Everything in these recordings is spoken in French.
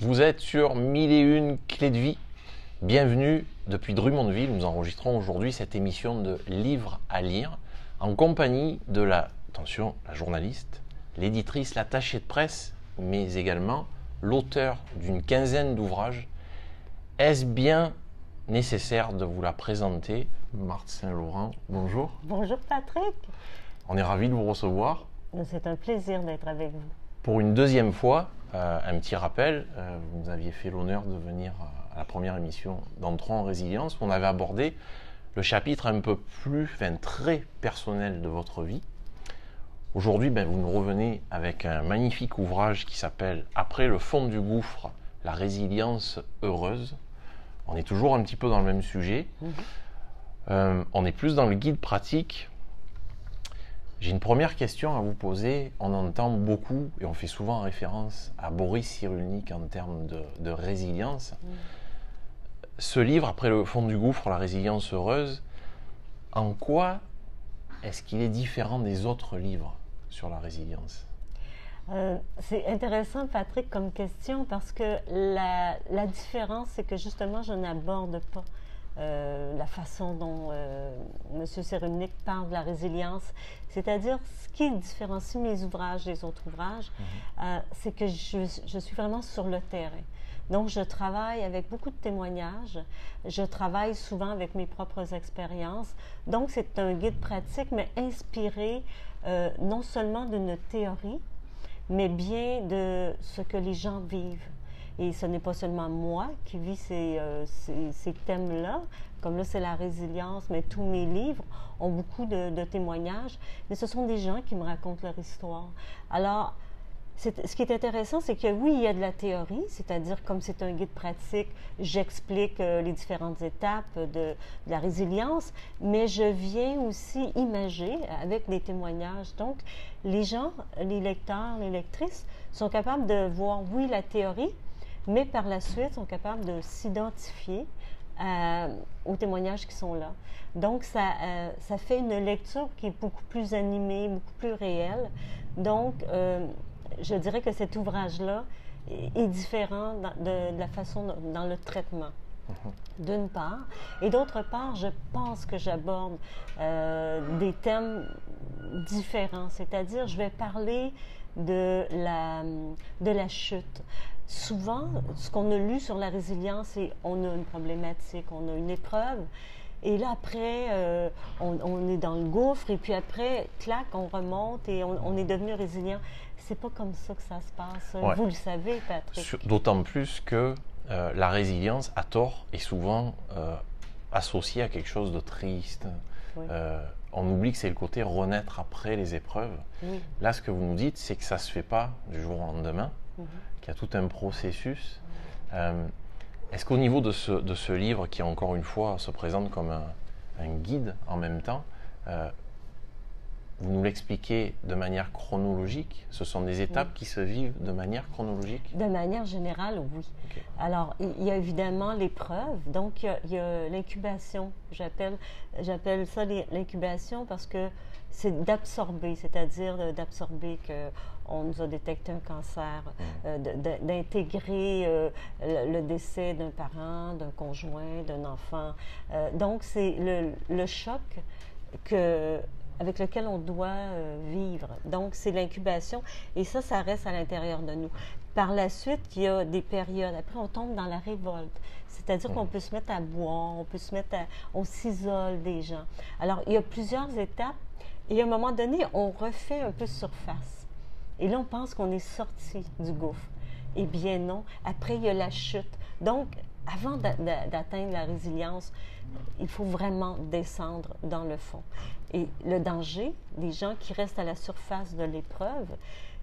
Vous êtes sur 1001 clés de vie. Bienvenue depuis Drummondville. Nous enregistrons aujourd'hui cette émission de Livres à lire en compagnie de la journaliste, l'éditrice, l'attachée de presse, mais également l'auteur d'une quinzaine d'ouvrages. Est-ce bien nécessaire de vous la présenter? Marthe Saint-Laurent, bonjour. Bonjour Patrick. On est ravis de vous recevoir. C'est un plaisir d'être avec vous. Pour une deuxième fois, un petit rappel, vous nous aviez fait l'honneur de venir à la première émission d'Entrons en résilience où on avait abordé le chapitre un peu plus, très personnel de votre vie. Aujourd'hui, vous nous revenez avec un magnifique ouvrage qui s'appelle « Après le fond du gouffre, la résilience heureuse ». On est toujours un petit peu dans le même sujet. On est plus dans le guide pratique. J'ai une première question à vous poser. On entend beaucoup, et on fait souvent référence à Boris Cyrulnik en termes de résilience. Ce livre, Après le fond du gouffre, la résilience heureuse, en quoi est-ce qu'il est différent des autres livres sur la résilience? C'est intéressant, Patrick, comme question, parce que la différence, c'est que justement, je n'aborde pas la façon dont M. Cyrulnik parle de la résilience. C'est-à-dire, ce qui différencie mes ouvrages des autres ouvrages, c'est que je suis vraiment sur le terrain. Donc, je travaille avec beaucoup de témoignages. Je travaille souvent avec mes propres expériences. Donc, c'est un guide pratique, mais inspiré non seulement d'une théorie, mais bien de ce que les gens vivent. Et ce n'est pas seulement moi qui vis ces thèmes-là, comme là c'est la résilience, mais tous mes livres ont beaucoup de témoignages, mais ce sont des gens qui me racontent leur histoire. Alors, ce qui est intéressant, c'est que oui, il y a de la théorie, c'est-à-dire comme c'est un guide pratique, j'explique les différentes étapes de la résilience, mais je viens aussi imager avec des témoignages. Donc, les gens, les lecteurs, les lectrices sont capables de voir, oui, la théorie, mais par la suite sont capables de s'identifier aux témoignages qui sont là. Donc, ça fait une lecture qui est beaucoup plus animée, beaucoup plus réelle. Donc, je dirais que cet ouvrage-là est différent de la façon, dans le traitement, d'une part. Et d'autre part, je pense que j'aborde des thèmes différents. C'est-à-dire, je vais parler de la chute. Souvent, ce qu'on a lu sur la résilience, c'est on a une problématique, on a une épreuve, et là, après, on est dans le gouffre, et puis après, clac, on remonte et on est devenu résilient. C'est pas comme ça que ça se passe. Ouais. Vous le savez, Patrick. D'autant plus que la résilience, à tort, est souvent associée à quelque chose de triste. Oui. On oublie que c'est le côté renaître après les épreuves. Oui. Là, ce que vous nous dites, c'est que ça ne se fait pas du jour au lendemain, qu'il y a tout un processus. Est-ce qu'au niveau de ce livre, qui encore une fois se présente comme un guide en même temps, vous nous l'expliquez de manière chronologique? Ce sont des étapes qui se vivent de manière chronologique? De manière générale, oui. Okay. Alors, il y a évidemment l'épreuve, donc il y a l'incubation. J'appelle ça l'incubation parce que c'est d'absorber, c'est-à-dire d'absorber qu'on nous a détecté un cancer, d'intégrer le décès d'un parent, d'un conjoint, d'un enfant. Donc, c'est le choc avec lequel on doit vivre. Donc, c'est l'incubation. Et ça reste à l'intérieur de nous. Par la suite, il y a des périodes. Après, on tombe dans la révolte. C'est-à-dire qu'on peut se mettre à boire, on s'isole des gens. Alors, il y a plusieurs étapes. Et à un moment donné, on refait un peu surface. Et là, on pense qu'on est sorti du gouffre. Eh bien non. Après, il y a la chute. Donc, avant d'atteindre la résilience, il faut vraiment descendre dans le fond. Et le danger des gens qui restent à la surface de l'épreuve,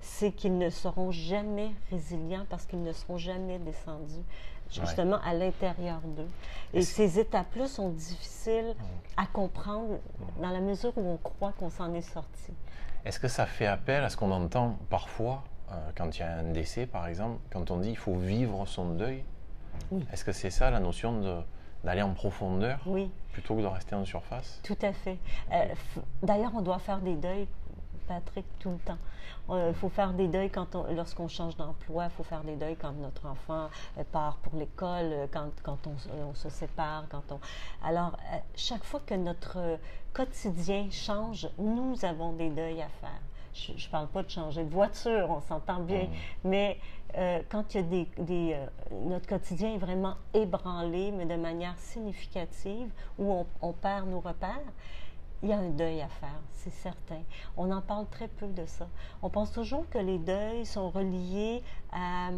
c'est qu'ils ne seront jamais résilients parce qu'ils ne seront jamais descendus justement à l'intérieur d'eux. Et ces étapes-là sont difficiles à comprendre dans la mesure où on croit qu'on s'en est sorti. Est-ce que ça fait appel à ce qu'on entend parfois quand il y a un décès, par exemple, quand on dit qu'il faut vivre son deuil? Oui. Est-ce que c'est ça la notion d'aller en profondeur plutôt que de rester en surface? Tout à fait. D'ailleurs, on doit faire des deuils Patrick, tout le temps. Il faut faire des deuils lorsqu'on change d'emploi, il faut faire des deuils quand notre enfant part pour l'école, quand on se sépare, Alors, chaque fois que notre quotidien change, nous avons des deuils à faire. Je ne parle pas de changer de voiture, on s'entend bien, mais quand il y a notre quotidien est vraiment ébranlé, mais de manière significative, où on perd nos repères, il y a un deuil à faire, c'est certain. On en parle très peu de ça. On pense toujours que les deuils sont reliés à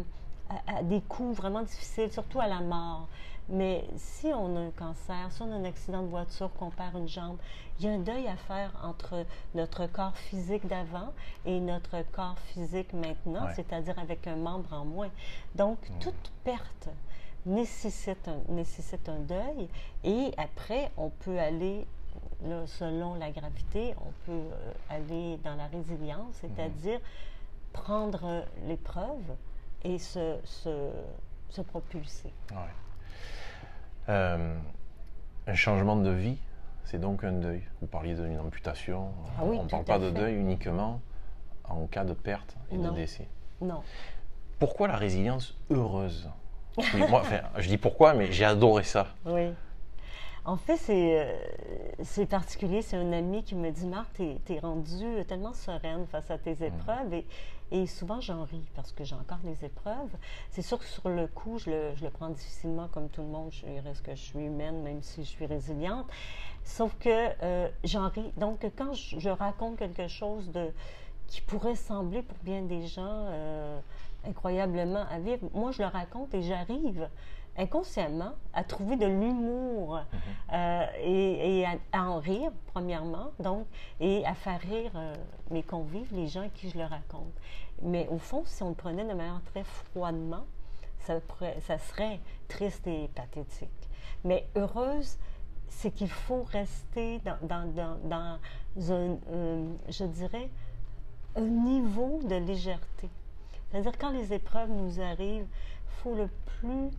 des coups vraiment difficiles, surtout à la mort. Mais si on a un cancer, si on a un accident de voiture, qu'on perd une jambe, il y a un deuil à faire entre notre corps physique d'avant et notre corps physique maintenant, c'est-à-dire avec un membre en moins. Donc, toute perte nécessite un deuil, et après, on peut aller, là, selon la gravité, on peut aller dans la résilience, c'est-à-dire prendre l'épreuve et se propulser. Un changement de vie, c'est donc un deuil. Vous parliez d'une amputation. On ne parle pas de deuil uniquement en cas de perte et de décès. Non. Pourquoi la résilience heureuse? Moi, je dis pourquoi, mais j'ai adoré ça. Oui. En fait, c'est particulier. C'est un ami qui me dit, Marc, t'es rendue tellement sereine face à tes épreuves. Et souvent, j'en ris parce que j'ai encore des épreuves. C'est sûr que sur le coup, je le prends difficilement comme tout le monde. Il reste que je suis humaine, même si je suis résiliente. Sauf que j'en ris. Donc, quand je raconte quelque chose qui pourrait sembler pour bien des gens incroyablement à vivre, moi, je le raconte et j'arrive inconsciemment à trouver de l'humour et à en rire, premièrement, donc, et à faire rire mes convives, les gens à qui je le raconte. Mais au fond, si on le prenait de manière très froidement, ça serait triste et pathétique. Mais heureuse, c'est qu'il faut rester dans un, je dirais, un niveau de légèreté. C'est-à-dire, quand les épreuves nous arrivent, il faut le plus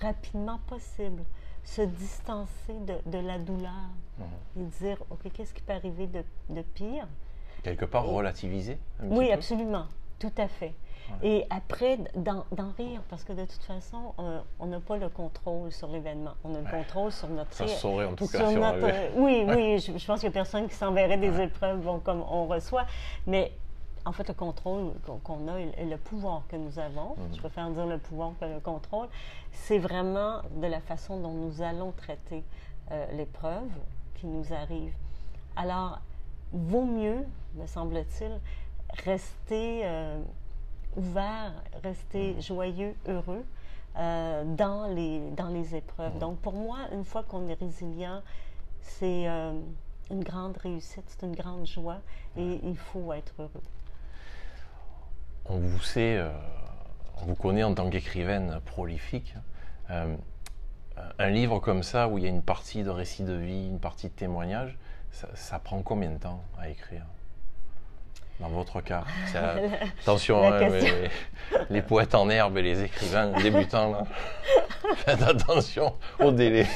rapidement possible se distancer de la douleur et dire, OK, qu'est-ce qui peut arriver de pire? Quelque part, relativiser un Oui, petit peu. Absolument, tout à fait. Et après, d'en rire, parce que de toute façon, on n'a pas le contrôle sur l'événement. On a le contrôle sur notre... Ça se saurait en tout cas. Oui, je pense qu'il n'y a personne qui s'enverrait des épreuves comme on reçoit, mais en fait, le contrôle qu'on a et le pouvoir que nous avons, je préfère dire le pouvoir que le contrôle, c'est vraiment de la façon dont nous allons traiter l'épreuve qui nous arrive. Alors, vaut mieux, me semble-t-il, rester ouvert, rester joyeux, heureux dans les épreuves. Donc, pour moi, une fois qu'on est résilient, c'est une grande réussite, c'est une grande joie et il faut être heureux. On vous connaît en tant qu'écrivaine prolifique. Un livre comme ça, où il y a une partie de récit de vie, une partie de témoignage, ça prend combien de temps à écrire? Dans votre cas, attention, les poètes en herbe et les écrivains débutants, là. Faites attention au délai.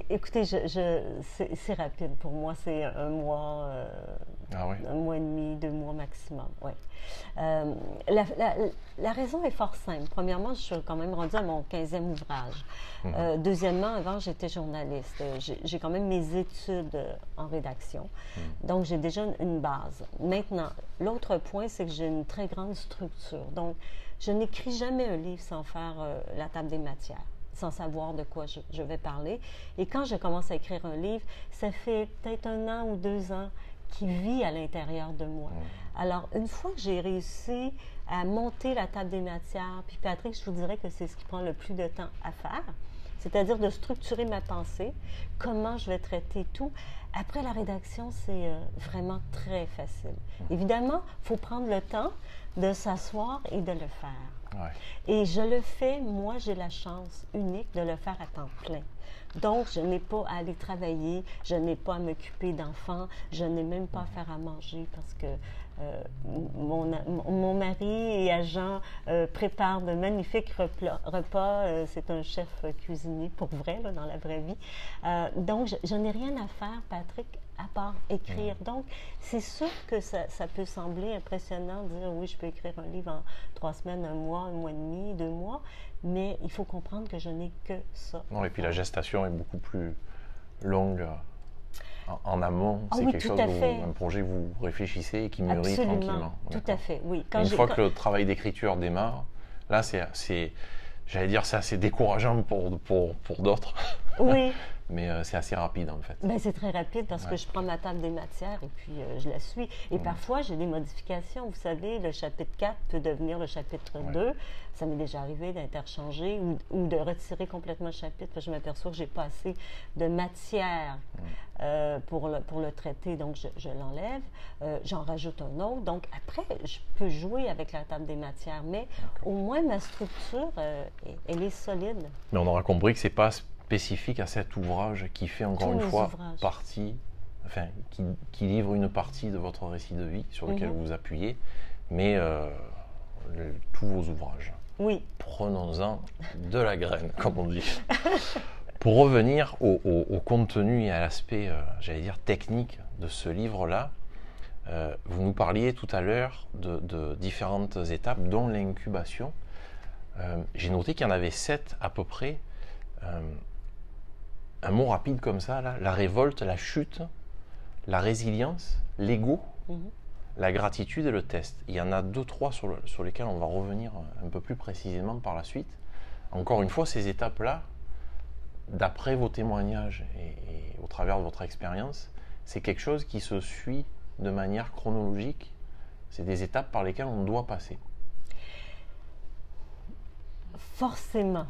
Écoutez, c'est rapide pour moi, c'est un mois, un mois et demi, 2 mois maximum. Ouais. La raison est fort simple. Premièrement, je suis quand même rendue à mon 15e ouvrage. Deuxièmement, avant, j'étais journaliste. J'ai quand même mes études en rédaction. Donc, j'ai déjà une base. Maintenant, l'autre point, c'est que j'ai une très grande structure. Donc, je n'écris jamais un livre sans faire la table des matières, sans savoir de quoi je vais parler. Et quand je commence à écrire un livre, ça fait peut-être 1 an ou 2 ans qu'il vit à l'intérieur de moi. Alors, une fois que j'ai réussi à monter la table des matières, puis Patrick, je vous dirais que c'est ce qui prend le plus de temps à faire, c'est-à-dire de structurer ma pensée, comment je vais traiter tout. Après la rédaction, c'est vraiment très facile. Évidemment, il faut prendre le temps de s'asseoir et de le faire. Ouais. Et je le fais, moi, j'ai la chance unique de le faire à temps plein. Donc, je n'ai pas à aller travailler, je n'ai pas à m'occuper d'enfants, je n'ai même pas à faire à manger parce que mon mari et agent prépare de magnifiques repas. C'est un chef cuisinier pour vrai, là, dans la vraie vie. Donc, je n'ai rien à faire, Patrick, à part écrire. Donc, c'est sûr que ça peut sembler impressionnant de dire, oui, je peux écrire un livre en 3 semaines, 1 mois, 1 mois et demi, 2 mois, mais il faut comprendre que je n'ai que ça. Non, et puis la gestation est beaucoup plus longue en amont. Ah C'est oui, quelque tout chose à où fait. un projet vous réfléchissez et qui mûrit Absolument, tranquillement. tout à fait, oui. Une fois que le travail d'écriture démarre, là, j'allais dire, c'est assez décourageant pour d'autres. Oui. Mais c'est assez rapide en fait. Ben, c'est très rapide parce que je prends ma table des matières et puis je la suis. Et parfois, j'ai des modifications. Vous savez, le chapitre 4 peut devenir le chapitre 2. Ça m'est déjà arrivé d'interchanger ou de retirer complètement le chapitre parce que je m'aperçois que je n'ai pas assez de matière pour le traiter. Donc, je l'enlève. J'en rajoute un autre. Donc, après, je peux jouer avec la table des matières. Mais au moins, ma structure, elle est solide. Mais on aura compris que ce n'est pas spécifique à cet ouvrage qui fait encore une fois partie, enfin, qui livre une partie de votre récit de vie sur lequel vous vous appuyez, mais tous vos ouvrages. Oui. Prenons-en de la graine, comme on dit. Pour revenir au contenu et à l'aspect, j'allais dire, technique de ce livre-là, vous nous parliez tout à l'heure de différentes étapes, dont l'incubation. J'ai noté qu'il y en avait 7 à peu près. Un mot rapide comme ça, là, la révolte, la chute, la résilience, l'ego, la gratitude et le test. Il y en a 2-3 sur lesquels on va revenir un peu plus précisément par la suite. Encore une fois, ces étapes-là, d'après vos témoignages et au travers de votre expérience, c'est quelque chose qui se suit de manière chronologique. C'est des étapes par lesquelles on doit passer. Forcément.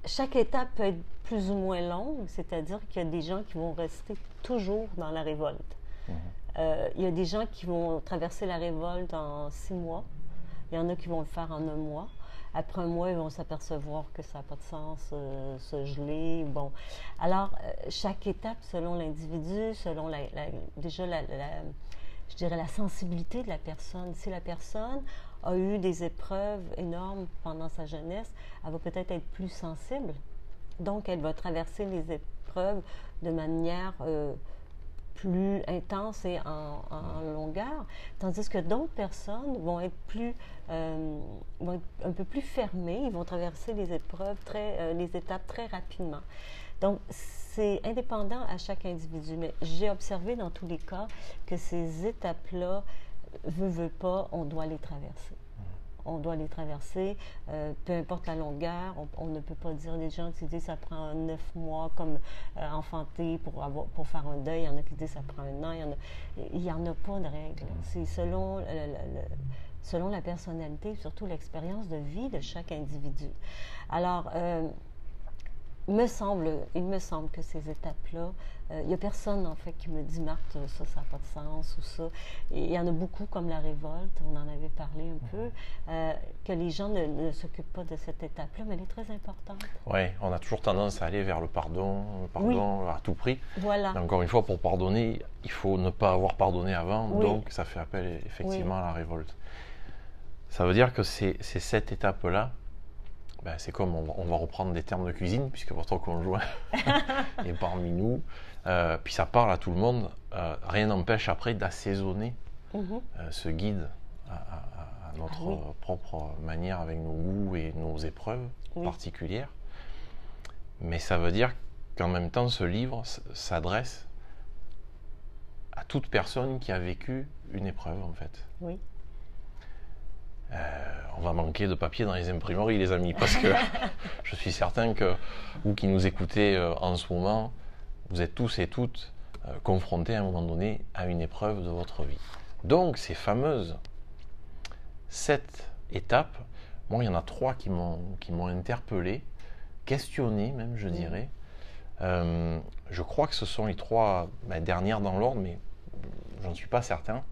Chaque étape peut être plus ou moins longue, c'est-à-dire qu'il y a des gens qui vont rester toujours dans la révolte. Il y a des gens qui vont traverser la révolte en 6 mois. Il y en a qui vont le faire en 1 mois. Après 1 mois, ils vont s'apercevoir que ça n'a pas de sens, se geler. Bon. Alors, chaque étape, selon l'individu, selon je dirais la sensibilité de la personne. Si la personne a eu des épreuves énormes pendant sa jeunesse, elle va peut-être être plus sensible. Donc, elle va traverser les épreuves de manière plus intense et en longueur, tandis que d'autres personnes vont être un peu plus fermées, ils vont traverser les épreuves, les étapes très rapidement. Donc, c'est indépendant à chaque individu, mais j'ai observé dans tous les cas que ces étapes-là, veut pas, on doit les traverser. On doit les traverser, peu importe la longueur. On ne peut pas dire, les gens qui disent que ça prend 9 mois comme enfanter pour faire un deuil. Il y en a qui disent que ça prend 1 an. Il n'y en a pas de règle. C'est selon la personnalité et surtout l'expérience de vie de chaque individu. Alors, il me semble que ces étapes-là, il n'y a personne en fait qui me dit, Marthe, ça n'a pas de sens ou ça. Et il y en a beaucoup comme la révolte, on en avait parlé un peu, que les gens ne s'occupent pas de cette étape-là, mais elle est très importante. Oui, on a toujours tendance à aller vers le pardon à tout prix. Voilà. Mais encore une fois, pour pardonner, il faut ne pas avoir pardonné avant, donc ça fait appel effectivement à la révolte. Ça veut dire que ces 7 étapes-là, c'est comme on va reprendre des termes de cuisine, puisque votre conjoint est parmi nous. Puis ça parle à tout le monde. Rien n'empêche après d'assaisonner ce guide à notre propre manière, avec nos goûts et nos épreuves particulières. Mais ça veut dire qu'en même temps, ce livre s'adresse à toute personne qui a vécu une épreuve, en fait. Oui. On va manquer de papier dans les imprimeries, les amis, parce que je suis certain que vous qui nous écoutez en ce moment, vous êtes tous et toutes confrontés à un moment donné à une épreuve de votre vie. Donc, ces fameuses 7 étapes, moi, il y en a 3 qui m'ont interpellé, questionné même, je dirais. Je crois que ce sont les 3 dernières dans l'ordre, mais j'en suis pas certain.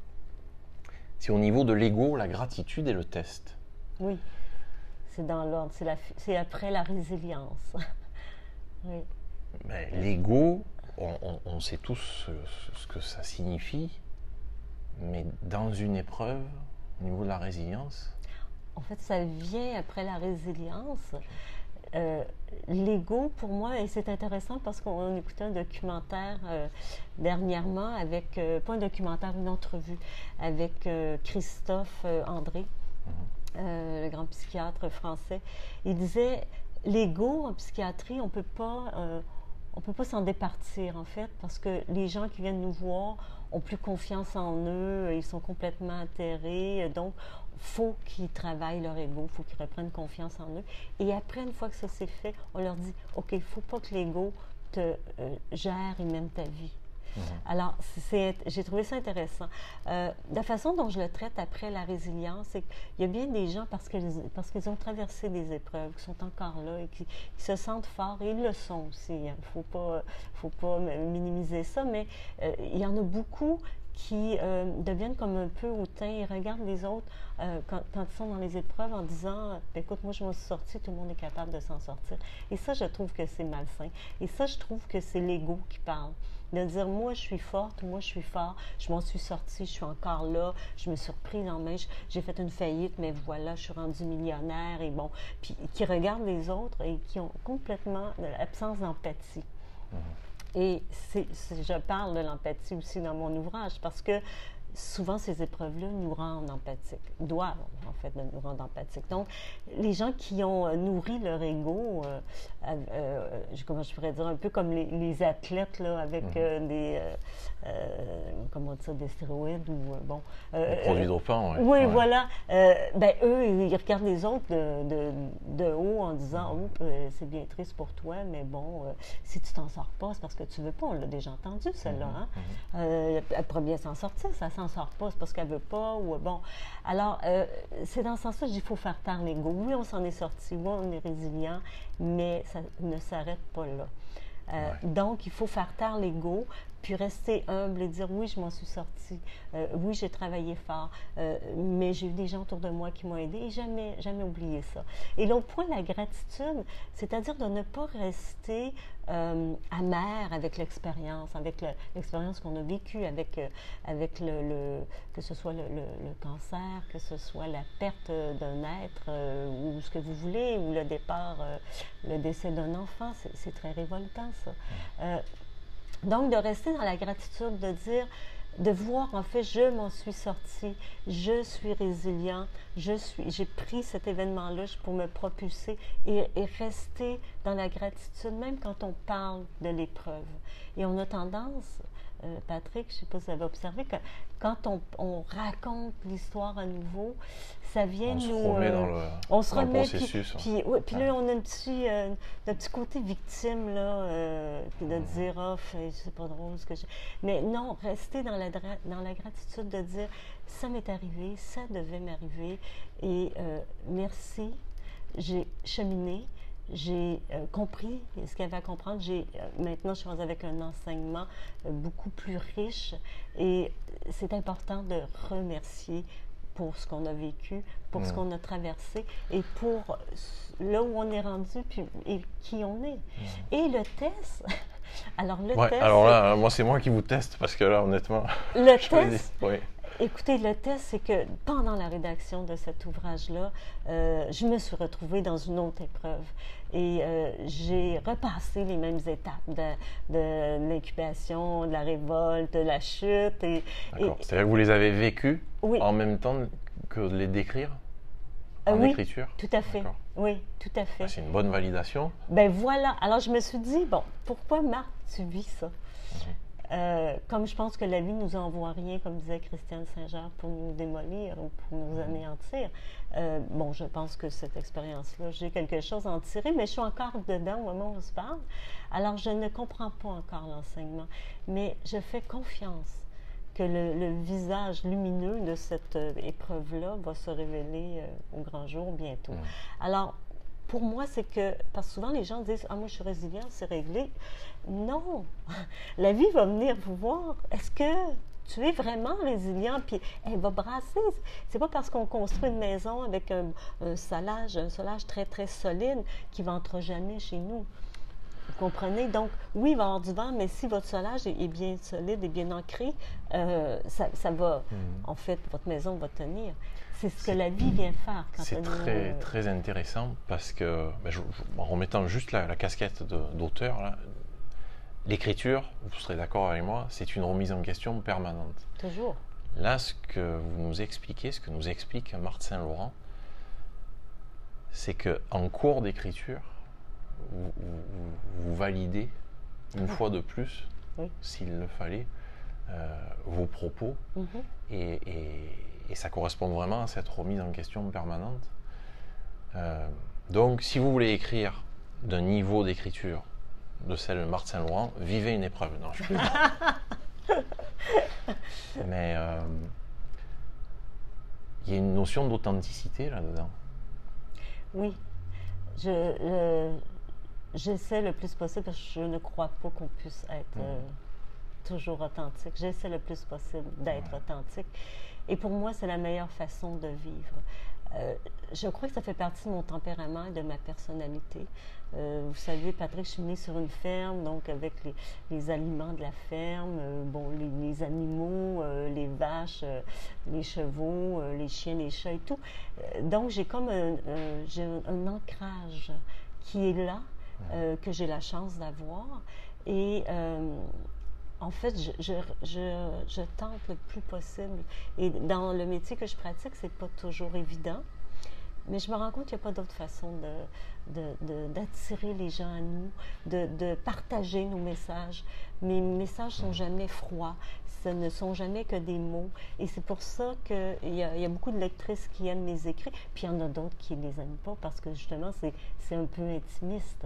C'est au niveau de l'ego, la gratitude et le test. Oui, c'est dans l'ordre, c'est après la résilience. Oui. L'ego, on sait tous ce que ça signifie, mais dans une épreuve, au niveau de la résilience... En fait, ça vient après la résilience. l'ego, pour moi, et c'est intéressant parce qu'on écoutait un documentaire dernièrement avec, pas un documentaire, une entrevue avec Christophe André, le grand psychiatre français. Il disait, l'ego en psychiatrie, on peut pas s'en départir, en fait, parce que les gens qui viennent nous voir ont plus confiance en eux, ils sont complètement atterrés, donc il faut qu'ils travaillent leur ego, il faut qu'ils reprennent confiance en eux. Et après, une fois que ça c'est fait, on leur dit, OK, il ne faut pas que l'ego te gère et mène ta vie. Alors, j'ai trouvé ça intéressant. La façon dont je le traite après la résilience, c'est qu'il y a bien des gens, parce qu'ils ont traversé des épreuves, qui sont encore là et qui se sentent forts, et ils le sont aussi. Il ne faut pas minimiser ça, mais il y en a beaucoup qui deviennent comme un peu hautains et regardent les autres quand ils sont dans les épreuves en disant « Écoute, moi je m'en suis sortie, tout le monde est capable de s'en sortir. » Et ça, je trouve que c'est malsain. Et ça, je trouve que c'est l'ego qui parle. De dire, moi, je suis forte, moi, je suis fort, je m'en suis sortie, je suis encore là, je me suis reprise en main, j'ai fait une faillite, mais voilà, je suis rendue millionnaire, et bon. Puis, qui regardent les autres et qui ont complètement l'absence d'empathie. Et je parle de l'empathie aussi dans mon ouvrage, parce que souvent, ces épreuves-là nous rendent empathiques, doivent en fait nous rendre empathiques. Donc, les gens qui ont nourri leur ego, comment je pourrais dire, un peu comme les athlètes là, avec comment on dit ça, des stéroïdes ou bon. Produits dopants, oui. Oui, voilà. Ben, eux, ils regardent les autres de haut en disant, oh, c'est bien triste pour toi, mais bon, si tu t'en sors pas, c'est parce que tu veux pas. On l'a déjà entendu, celle-là. Elle pourrait bien s'en sortir, ça s'en sort pas, c'est parce qu'elle veut pas, ou bon. Alors, c'est dans ce sens-là que je dis qu'il faut faire taire l'ego. Oui, on s'en est sorti, oui, on est résilient, mais ça ne s'arrête pas là. Donc, il faut faire taire l'ego, puis rester humble et dire oui, je m'en suis sortie, oui, j'ai travaillé fort, mais j'ai eu des gens autour de moi qui m'ont aidé et jamais oublier ça. Et l'autre point, la gratitude, c'est-à-dire de ne pas rester amer avec l'expérience, avec l'expérience qu'on a vécue, avec que ce soit le cancer, que ce soit la perte d'un être, ou ce que vous voulez, ou le départ, le décès d'un enfant, c'est très révoltant, ça. Donc, de rester dans la gratitude, de dire, de voir, en fait, je m'en suis sortie, je suis résilient, j'ai pris cet événement-là pour me propulser et rester dans la gratitude, même quand on parle de l'épreuve. Et on a tendance, Patrick, je ne sais pas si vous avez observé, que quand on raconte l'histoire à nouveau, ça vient nous... On se remet dans le processus. Puis là, on a un petit côté victime, là, de dire, oh, c'est pas drôle ce que j'ai... Mais non, rester dans la gratitude de dire, ça m'est arrivé, ça devait m'arriver, et merci, j'ai cheminé, j'ai compris ce qu'il y avait à comprendre. Maintenant, je suis rendue avec un enseignement beaucoup plus riche, et c'est important de remercier pour ce qu'on a vécu, pour ce qu'on a traversé, et pour là où on est rendu, puis et qui on est. Et le test, alors le test... Alors là, moi, c'est moi qui vous teste, parce que là, honnêtement... Le test... Écoutez, le test, c'est que pendant la rédaction de cet ouvrage-là, je me suis retrouvée dans une autre épreuve. Et j'ai repassé les mêmes étapes de l'incubation, de la révolte, de la chute. D'accord. C'est-à-dire que vous les avez vécues en même temps que de les décrire en écriture? Tout à fait. Oui, tout à fait. C'est une bonne validation. Ben voilà. Alors, je me suis dit, bon, pourquoi, Marc, tu vis ça? Comme je pense que la vie ne nous envoie rien, comme disait Christiane Saint-Jean, pour nous démolir ou pour nous anéantir. Bon, je pense que cette expérience-là, j'ai quelque chose à en tirer, mais je suis encore dedans au moment où on se parle. Alors, je ne comprends pas encore l'enseignement, mais je fais confiance que le visage lumineux de cette épreuve-là va se révéler au grand jour bientôt. Alors, pour moi, c'est que, parce que souvent les gens disent « Ah, moi je suis résilient, c'est réglé ». Non! La vie va venir vous voir. Est-ce que tu es vraiment résilient? Puis elle va brasser. C'est pas parce qu'on construit une maison avec un solage très, très solide qu'il ne ventera jamais chez nous. Vous comprenez? Donc, oui, il va y avoir du vent, mais si votre solage est bien solide et bien ancré, ça va, en fait, votre maison va tenir. C'est ce que la vie vient faire quand c'est elle très intéressant parce que, en remettant juste la casquette d'auteur, là, l'écriture, vous serez d'accord avec moi, c'est une remise en question permanente. Toujours. Là, ce que vous nous expliquez, ce que nous explique Marthe Saint-Laurent, c'est qu'en cours d'écriture, vous validez une fois de plus, s'il le fallait, vos propos, et ça correspond vraiment à cette remise en question permanente. Donc, si vous voulez écrire d'un niveau d'écriture de celle de Marthe Saint-Laurent, vivez une épreuve. Non, je peux dire. Mais il y a une notion d'authenticité là-dedans. Oui. J'essaie le plus possible parce que je ne crois pas qu'on puisse être toujours authentique. J'essaie le plus possible d'être authentique. Et pour moi, c'est la meilleure façon de vivre. Je crois que ça fait partie de mon tempérament et de ma personnalité. Vous savez, Patrick, je suis née sur une ferme, donc avec les aliments de la ferme, les animaux, les vaches, les chevaux, les chiens, les chats et tout. Donc, j'ai comme un ancrage qui est là, que j'ai la chance d'avoir. Et en fait, je tente le plus possible. Et dans le métier que je pratique, c'est pas toujours évident. Mais je me rends compte qu'il n'y a pas d'autre façon d'attirer les gens à nous, de partager nos messages. Mes messages ne sont jamais froids, ce ne sont jamais que des mots. Et c'est pour ça qu'il y a beaucoup de lectrices qui aiment mes écrits, puis il y en a d'autres qui ne les aiment pas, parce que justement, c'est un peu intimiste.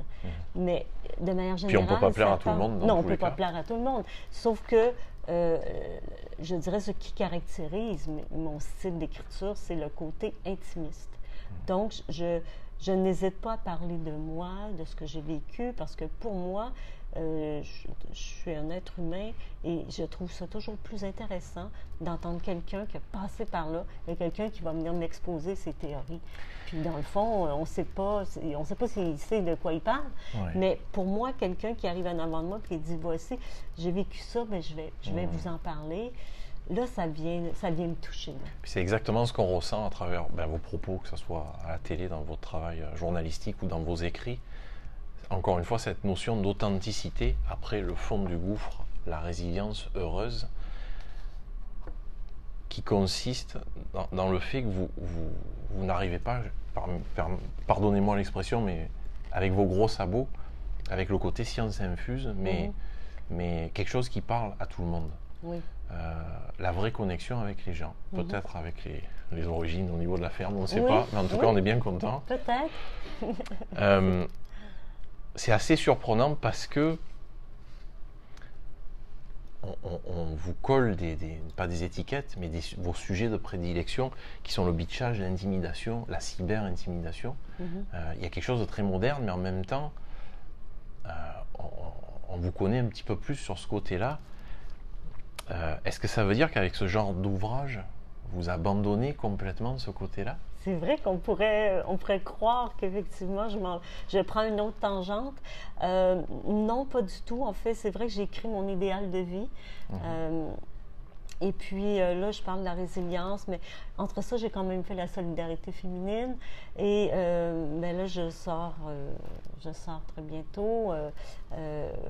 Mais de manière générale... Puis on ne peut pas plaire à tout le monde. Non, on ne peut pas plaire à tout le monde. Sauf que, je dirais, ce qui caractérise mon style d'écriture, c'est le côté intimiste. Donc, je n'hésite pas à parler de moi, de ce que j'ai vécu, parce que pour moi, je suis un être humain et je trouve ça toujours plus intéressant d'entendre quelqu'un qui a passé par là et quelqu'un qui va venir m'exposer ses théories. Puis dans le fond, on ne sait pas s'il sait de quoi il parle, mais pour moi, quelqu'un qui arrive en avant de moi et qui dit « Voici, j'ai vécu ça, mais je vais vous en parler », là, ça vient me toucher. C'est exactement ce qu'on ressent à travers vos propos, que ce soit à la télé, dans votre travail journalistique ou dans vos écrits. Encore une fois, cette notion d'authenticité, après le fond du gouffre, la résilience heureuse, qui consiste dans le fait que vous n'arrivez pas, pardonnez-moi l'expression, mais avec vos gros sabots, avec le côté science infuse, mais quelque chose qui parle à tout le monde. Oui. La vraie connexion avec les gens, peut-être avec les origines au niveau de la ferme, on ne sait pas, mais en tout cas on est bien content. Peut-être. C'est assez surprenant parce que on vous colle pas des étiquettes, mais vos sujets de prédilection qui sont le bitchage, l'intimidation, la cyber-intimidation. Il y a quelque chose de très moderne, mais en même temps, on vous connaît un petit peu plus sur ce côté-là. Est-ce que ça veut dire qu'avec ce genre d'ouvrage, vous abandonnez complètement ce côté-là? C'est vrai qu'on pourrait croire qu'effectivement, je prends une autre tangente. Non, pas du tout. En fait, c'est vrai que j'ai écrit mon idéal de vie. Et puis là, je parle de la résilience, mais entre ça, j'ai quand même fait la solidarité féminine. Et là, je sors très bientôt.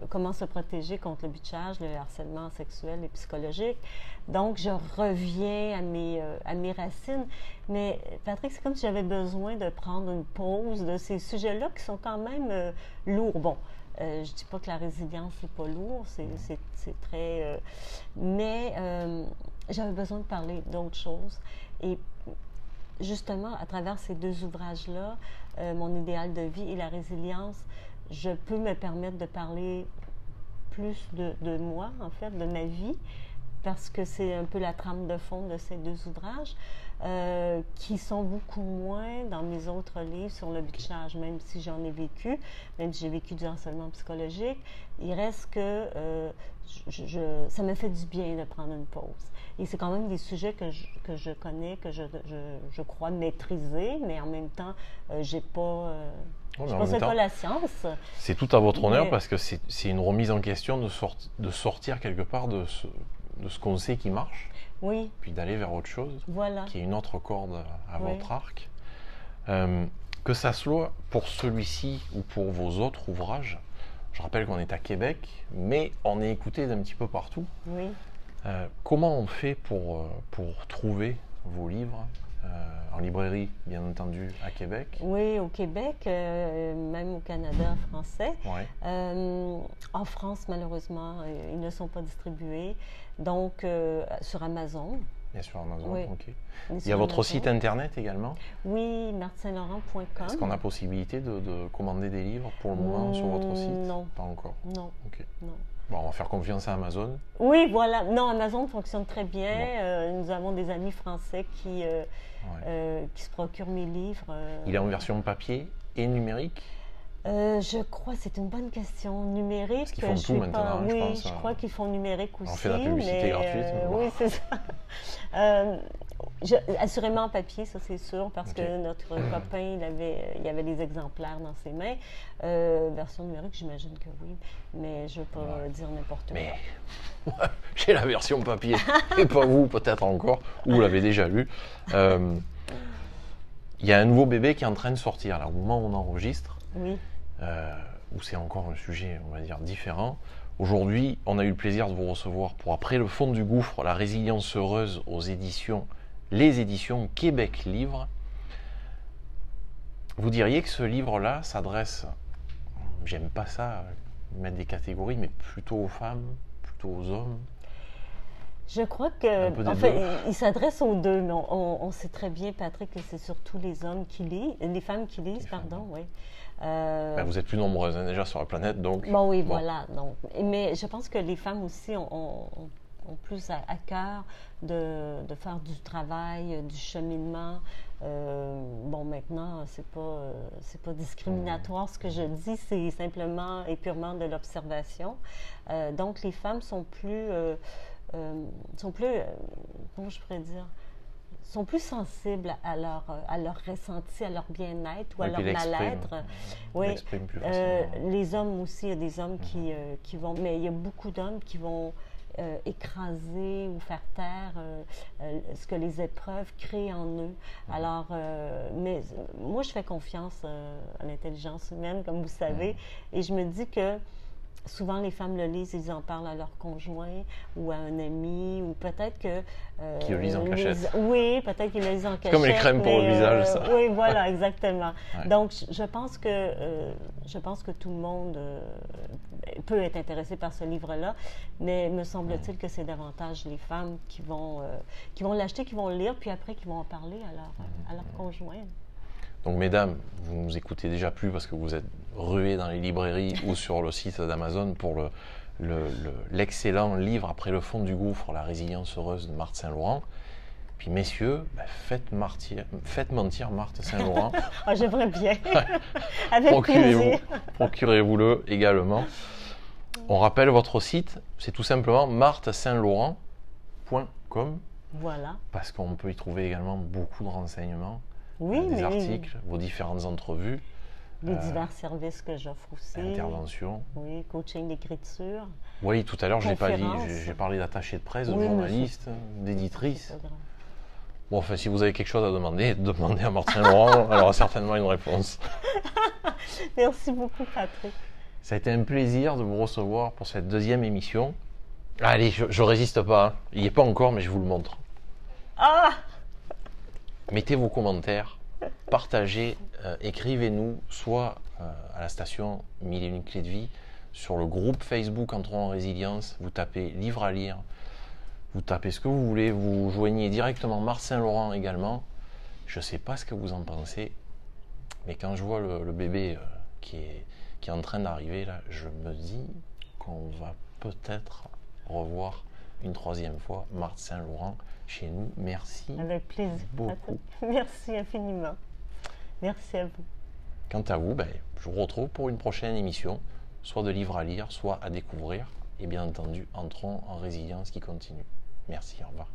Comment se protéger contre le bitchage, le harcèlement sexuel et psychologique. Donc, je reviens à mes racines. Mais Patrick, c'est comme si j'avais besoin de prendre une pause de ces sujets-là qui sont quand même lourds. Bon. Je ne dis pas que la résilience, c'est pas lourd, c'est très... mais j'avais besoin de parler d'autres choses. Et justement, à travers ces deux ouvrages-là, mon idéal de vie et la résilience, je peux me permettre de parler plus de moi, en fait, de ma vie, parce que c'est un peu la trame de fond de ces deux ouvrages, qui sont beaucoup moins dans mes autres livres sur le bitchage, même si j'en ai vécu, même si j'ai vécu du harcèlement psychologique. Il reste que ça me fait du bien de prendre une pause. Et c'est quand même des sujets que je connais, que je crois maîtriser, mais en même temps, j'ai pas... Ouais, mais Je en ne même possède temps, pas la science. c'est tout à votre honneur Mais- parce que c'est une remise en question de sortir quelque part de ce qu'on sait qui marche, Oui, puis d'aller vers autre chose, voilà. qui est une autre corde à Oui. votre arc. Que ça soit pour celui-ci ou pour vos autres ouvrages, je rappelle qu'on est à Québec, mais on est écouté d'un petit peu partout. Oui. Comment on fait pour trouver vos livres en librairie, bien entendu, à Québec? Oui, au Québec, même au Canada français. Ouais. En France, malheureusement, ils ne sont pas distribués. Donc, sur Amazon. Bien sûr, Amazon, Oui. ok. On est Il y sur a votre Amazon. site internet également. Oui, marthe-saint-laurent.com. Est-ce qu'on a possibilité de commander des livres pour le moment sur votre site? Non. Pas encore. Non, Ok. non. Bon, on va faire confiance à Amazon. Oui, voilà. Non, Amazon fonctionne très bien. Bon. Nous avons des amis français qui se procurent mes livres. Il est en version papier et numérique. Je crois, c'est une bonne question. Numérique, Parce qu'ils font je tout sais maintenant, pas. hein, je Oui, pense, je crois qu'ils font numérique aussi. on fait la publicité mais, gratuite, mais bon. Oui, c'est ça. Assurément en papier, ça c'est sûr, parce Ok. que notre copain, il avait les exemplaires dans ses mains. Version numérique, j'imagine que oui, mais je ne veux pas Ouais. dire n'importe Mais quoi. j'ai la version papier, et pas vous peut-être encore, ou vous l'avez déjà lu. Il y a un nouveau bébé qui est en train de sortir, là, au moment où on enregistre, Oui, où c'est encore un sujet, on va dire, différent. Aujourd'hui, on a eu le plaisir de vous recevoir pour Après le fond du gouffre, la résilience heureuse aux éditions, les éditions Québec Livre. Vous diriez que ce livre-là s'adresse, j'aime pas ça, mettre des catégories, mais plutôt aux femmes, plutôt aux hommes. je crois Un peu que, des en fait, deux. il s'adresse aux deux, mais on sait très bien, Patrick, que c'est surtout les hommes qui lisent, les femmes qui lisent, Les femmes. pardon, oui. Ben, vous êtes plus nombreuses hein, déjà sur la planète, donc. Bon, oui, Bon. voilà. Donc, mais je pense que les femmes aussi ont plus à cœur de faire du travail, du cheminement. Bon, maintenant, c'est pas discriminatoire ce que je dis, c'est simplement et purement de l'observation. Donc, les femmes sont plus, comment je pourrais dire, sont plus sensibles à leur ressenti, à leur bien-être ou à Oui, leur puis l'expriment. mal-être. On Oui. l'exprime plus facilement. Les hommes aussi, il y a des hommes qui vont, mais il y a beaucoup d'hommes qui vont écraser ou faire taire ce que les épreuves créent en eux. Alors, mais moi, je fais confiance à l'intelligence humaine, comme vous savez, et je me dis que souvent, les femmes le lisent, ils en parlent à leur conjoint ou à un ami, ou peut-être que... Qui le lisent en cachette. Oui, peut-être qu'ils le lisent en cachette. Comme les crèmes pour le mais, visage, ça. Oui, voilà, exactement. Ouais. Donc, je pense que tout le monde peut être intéressé par ce livre-là, mais me semble-t-il que c'est davantage les femmes qui vont l'acheter, qui vont le lire, puis après qui vont en parler à leur conjoint. Donc, mesdames, vous ne nous écoutez déjà plus parce que vous êtes ruées dans les librairies ou sur le site d'Amazon pour l'excellent livre Après le fond du gouffre, la résilience heureuse de Marthe Saint-Laurent. Puis, messieurs, faites mentir Marthe Saint-Laurent. Ah, j'aimerais bien. Avec plaisir. Procurez-vous-le également. On rappelle votre site, c'est tout simplement marthesaintlaurent.com Voilà. parce qu'on peut y trouver également beaucoup de renseignements. Oui, des mais articles, vos différentes entrevues, les divers services que j'offre aussi. interventions. Oui, coaching d'écriture. Oui, tout à l'heure, je l'ai pas dit, Conférences. j'ai parlé d'attaché de presse, de Oui, mais journaliste, d'éditrice. C'est pas grave. Bon, enfin, si vous avez quelque chose à demander, demandez à Marthe Saint-Laurent, elle aura certainement une réponse. Merci beaucoup, Patrick. Ça a été un plaisir de vous recevoir pour cette deuxième émission. Allez, je résiste pas, hein. Il n'y est pas encore, mais je vous le montre. Ah! Mettez vos commentaires, partagez, écrivez-nous, soit à la station 1001 clés de vie, sur le groupe Facebook Entrons en résilience, vous tapez livre à lire, vous tapez ce que vous voulez, vous joignez directement Marthe Saint-Laurent également. Je ne sais pas ce que vous en pensez, mais quand je vois le bébé qui est en train d'arriver, là, je me dis qu'on va peut-être revoir une troisième fois Marthe Saint-Laurent chez nous. Merci. Avec plaisir, beaucoup. Patrick. Merci infiniment. Merci à vous. Quant à vous, je vous retrouve pour une prochaine émission, soit de livres à lire, soit à découvrir, et bien entendu, entrons en résilience qui continue. Merci, au revoir.